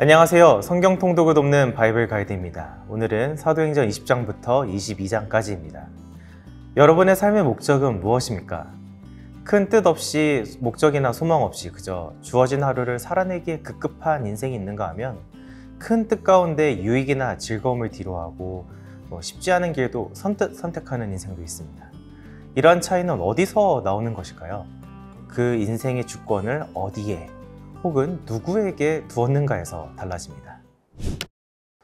안녕하세요. 성경 통독을 돕는 바이블 가이드입니다. 오늘은 사도행전 20장부터 22장까지입니다. 여러분의 삶의 목적은 무엇입니까? 큰 뜻 없이 목적이나 소망 없이 그저 주어진 하루를 살아내기에 급급한 인생이 있는가 하면 큰 뜻 가운데 유익이나 즐거움을 뒤로하고 쉽지 않은 길도 선뜻 선택하는 인생도 있습니다. 이러한 차이는 어디서 나오는 것일까요? 그 인생의 주권을 어디에 혹은 누구에게 두었는가에서 달라집니다.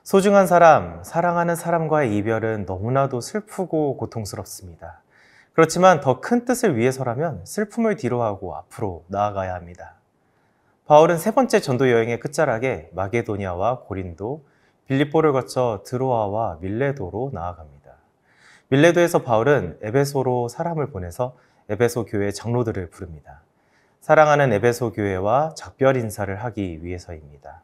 소중한 사람, 사랑하는 사람과의 이별은 너무나도 슬프고 고통스럽습니다. 그렇지만 더 큰 뜻을 위해서라면 슬픔을 뒤로하고 앞으로 나아가야 합니다. 바울은 세 번째 전도 여행의 끝자락에 마게도니아와 고린도, 빌립보를 거쳐 드로아와 밀레도로 나아갑니다. 밀레도에서 바울은 에베소로 사람을 보내서 에베소 교회 장로들을 부릅니다. 사랑하는 에베소 교회와 작별 인사를 하기 위해서입니다.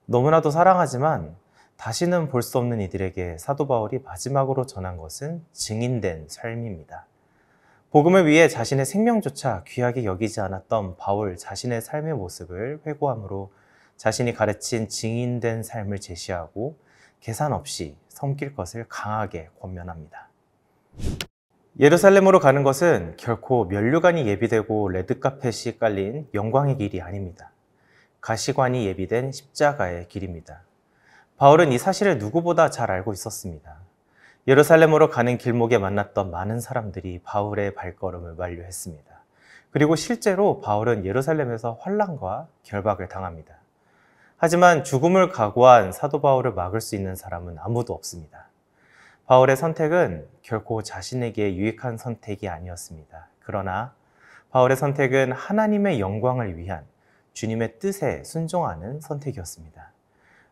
너무나도 사랑하지만 다시는 볼 수 없는 이들에게 사도 바울이 마지막으로 전한 것은 증인된 삶입니다. 복음을 위해 자신의 생명조차 귀하게 여기지 않았던 바울 자신의 삶의 모습을 회고함으로 자신이 가르친 증인된 삶을 제시하고 계산 없이 섬길 것을 강하게 권면합니다. 예루살렘으로 가는 것은 결코 면류관이 예비되고 레드카펫이 깔린 영광의 길이 아닙니다. 가시관이 예비된 십자가의 길입니다. 바울은 이 사실을 누구보다 잘 알고 있었습니다. 예루살렘으로 가는 길목에 만났던 많은 사람들이 바울의 발걸음을 만류했습니다. 그리고 실제로 바울은 예루살렘에서 환난과 결박을 당합니다. 하지만 죽음을 각오한 사도 바울을 막을 수 있는 사람은 아무도 없습니다. 바울의 선택은 결코 자신에게 유익한 선택이 아니었습니다. 그러나 바울의 선택은 하나님의 영광을 위한 주님의 뜻에 순종하는 선택이었습니다.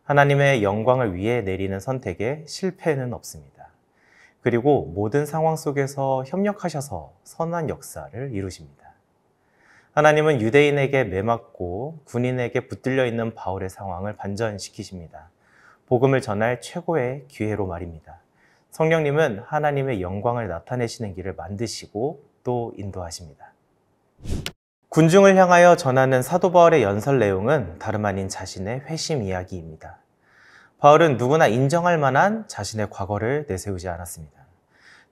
하나님의 영광을 위해 내리는 선택에 실패는 없습니다. 그리고 모든 상황 속에서 협력하셔서 선한 역사를 이루십니다. 하나님은 유대인에게 매맞고 군인에게 붙들려 있는 바울의 상황을 반전시키십니다. 복음을 전할 최고의 기회로 말입니다. 성령님은 하나님의 영광을 나타내시는 길을 만드시고 또 인도하십니다. 군중을 향하여 전하는 사도 바울의 연설 내용은 다름 아닌 자신의 회심 이야기입니다. 바울은 누구나 인정할 만한 자신의 과거를 내세우지 않았습니다.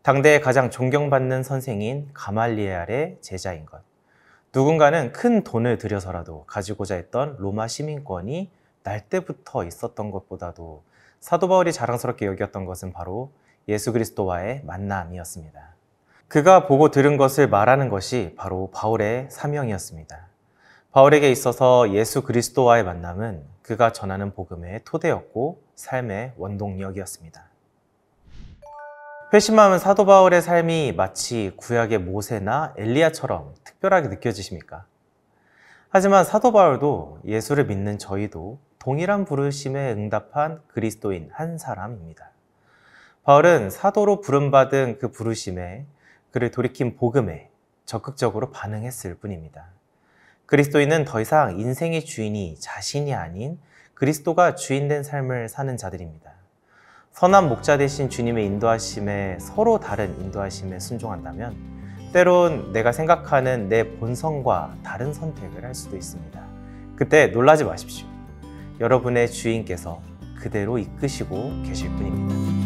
당대의 가장 존경받는 선생인 가말리엘의 제자인 것. 누군가는 큰 돈을 들여서라도 가지고자 했던 로마 시민권이 날 때부터 있었던 것보다도 사도 바울이 자랑스럽게 여겼던 것은 바로 예수 그리스도와의 만남이었습니다. 그가 보고 들은 것을 말하는 것이 바로 바울의 사명이었습니다. 바울에게 있어서 예수 그리스도와의 만남은 그가 전하는 복음의 토대였고 삶의 원동력이었습니다. 회심하면 사도 바울의 삶이 마치 구약의 모세나 엘리야처럼 특별하게 느껴지십니까? 하지만 사도 바울도 예수를 믿는 저희도 동일한 부르심에 응답한 그리스도인 한 사람입니다. 바울은 사도로 부름받은 그 부르심에 그를 돌이킨 복음에 적극적으로 반응했을 뿐입니다. 그리스도인은 더 이상 인생의 주인이 자신이 아닌 그리스도가 주인된 삶을 사는 자들입니다. 선한 목자 되신 주님의 인도하심에 서로 다른 인도하심에 순종한다면 때론 내가 생각하는 내 본성과 다른 선택을 할 수도 있습니다. 그때 놀라지 마십시오. 여러분의 주인께서 그대로 이끄시고 계실 뿐입니다.